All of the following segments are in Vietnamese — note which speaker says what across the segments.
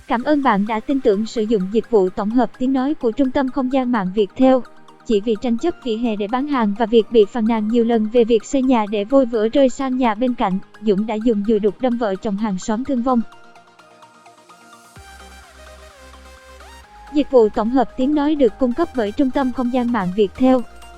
Speaker 1: Cảm ơn bạn đã tin tưởng sử dụng dịch vụ tổng hợp tiếng nói của Trung tâm Không gian mạng Viettel. Chỉ vì tranh chấp vỉa hè để bán hàng và việc bị phàn nàn nhiều lần về việc xây nhà để vôi vữa rơi sang nhà bên cạnh, Dũng đã dùng dùi đục đâm vợ chồng hàng xóm thương vong. Dịch vụ tổng hợp tiếng nói được cung cấp bởi Trung tâm Không gian mạng Viettel.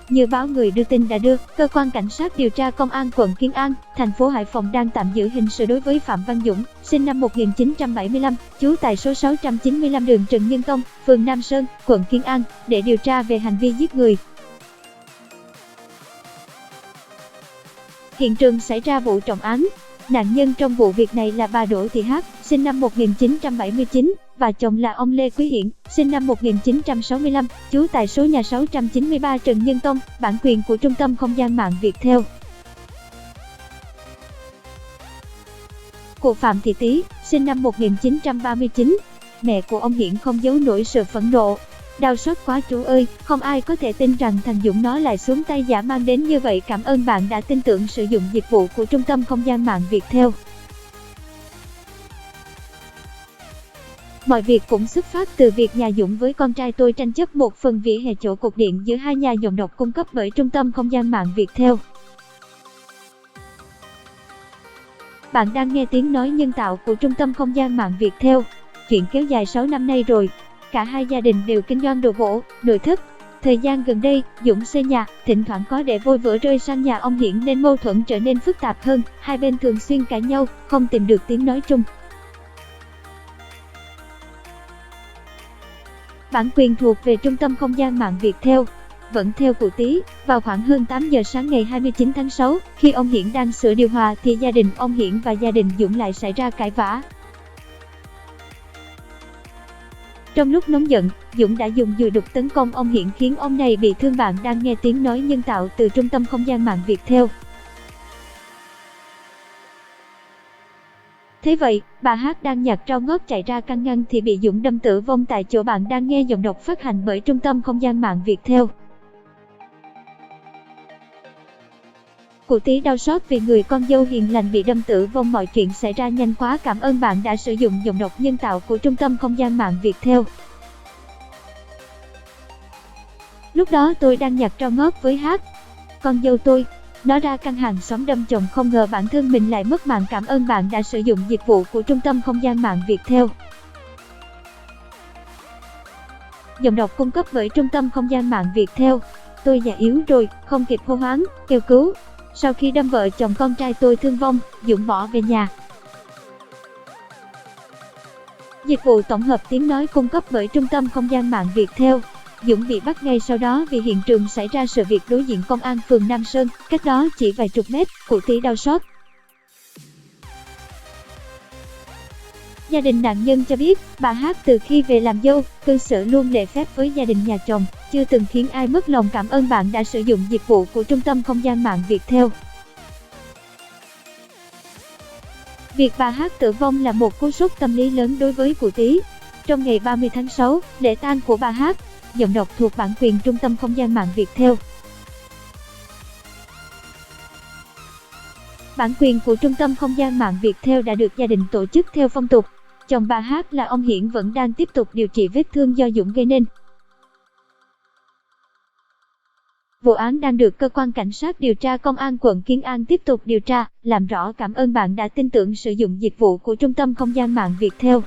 Speaker 1: Như báo Người đưa tin đã đưa, cơ quan cảnh sát điều tra công an quận Kiến An, thành phố Hải Phòng đang tạm giữ hình sự đối với Phạm Văn Dũng, sinh năm 1975, trú tại số 695 đường Trần Nhân Tông, phường Nam Sơn, quận Kiến An, để điều tra về hành vi giết người. Hiện trường xảy ra vụ trọng án. Nạn nhân trong vụ việc này là bà Đỗ Thị Hát, sinh năm 1979, và chồng là ông Lê Quý Hiển, sinh năm 1965, trú tại số nhà 693 Trần Nhân Tông, bản quyền của Trung tâm Không gian mạng Viettel. Cụ Phạm Thị Tý, sinh năm 1939, mẹ của ông Hiển không giấu nổi sự phẫn nộ. Đau xót quá chú ơi, không ai có thể tin rằng thằng Dũng nó lại xuống tay dã man đến như vậy. Cảm ơn bạn đã tin tưởng sử dụng dịch vụ của Trung tâm Không gian mạng Viettel. Mọi việc cũng xuất phát từ việc nhà Dũng với con trai tôi tranh chấp một phần vỉa hè chỗ cột điện giữa hai nhà dòng độc cung cấp bởi Trung tâm Không gian mạng Viettel. Bạn đang nghe tiếng nói nhân tạo của Trung tâm Không gian mạng Viettel. Chuyện kéo dài 6 năm nay rồi. Cả hai gia đình đều kinh doanh đồ gỗ, nội thất. Thời gian gần đây, Dũng xây nhà, thỉnh thoảng có để vôi vữa rơi sang nhà ông Hiển nên mâu thuẫn trở nên phức tạp hơn. Hai bên thường xuyên cãi nhau, không tìm được tiếng nói chung. Bản quyền thuộc về Trung tâm Không gian mạng Viettel. Vẫn theo cụ Tý, vào khoảng hơn 8 giờ sáng ngày 29 tháng 6, khi ông Hiển đang sửa điều hòa thì gia đình ông Hiển và gia đình Dũng lại xảy ra cãi vã. Trong lúc nóng giận, Dũng đã dùng dùi đục tấn công ông Hiển khiến ông này bị thương. Bạn đang nghe tiếng nói nhân tạo từ Trung tâm Không gian mạng Viettel. Thế vậy, bà Hát đang nhặt rau ngót chạy ra can ngăn thì bị Dũng đâm tử vong tại chỗ. Bạn đang nghe giọng đọc phát hành bởi Trung tâm Không gian mạng Viettel. Cụ Tý đau xót vì người con dâu hiền lành bị đâm tử vong. Mọi chuyện xảy ra nhanh quá. Cảm ơn bạn đã sử dụng giọng đọc nhân tạo của Trung tâm Không gian mạng Viettel. Lúc đó tôi đang nhặt rau ngót với Hát, con dâu tôi. Nó ra căn hàng xóm đâm chồng, không ngờ bản thân mình lại mất mạng. Cảm ơn bạn đã sử dụng dịch vụ của Trung tâm Không gian mạng Viettel. Giọng đọc cung cấp bởi Trung tâm Không gian mạng Viettel. Tôi già yếu rồi, không kịp hô hoán, kêu cứu. Sau khi đâm vợ chồng con trai tôi thương vong, Dũng bỏ về nhà. Dịch vụ tổng hợp tiếng nói cung cấp bởi Trung tâm Không gian mạng Viettel. Dũng bị bắt ngay sau đó vì hiện trường xảy ra sự việc đối diện công an phường Nam Sơn, cách đó chỉ vài chục mét. Cụ Tý đau xót. Gia đình nạn nhân cho biết, bà Hát từ khi về làm dâu, cư xử luôn lễ phép với gia đình nhà chồng, chưa từng khiến ai mất lòng. Cảm ơn bạn đã sử dụng dịch vụ của Trung tâm Không gian mạng Viettel. Việc bà Hát tử vong là một cú sốc tâm lý lớn đối với cụ Tý. Trong ngày 30 tháng 6, lễ tang của bà Hát, giọng đọc thuộc bản quyền Trung tâm Không gian mạng Viettel. Bản quyền của Trung tâm Không gian mạng Viettel đã được gia đình tổ chức theo phong tục. Chồng bà Hát là ông Hiển vẫn đang tiếp tục điều trị vết thương do Dũng gây nên. Vụ án đang được cơ quan cảnh sát điều tra công an quận Kiến An tiếp tục điều tra, làm rõ. Cảm ơn bạn đã tin tưởng sử dụng dịch vụ của Trung tâm Không gian mạng Viettel.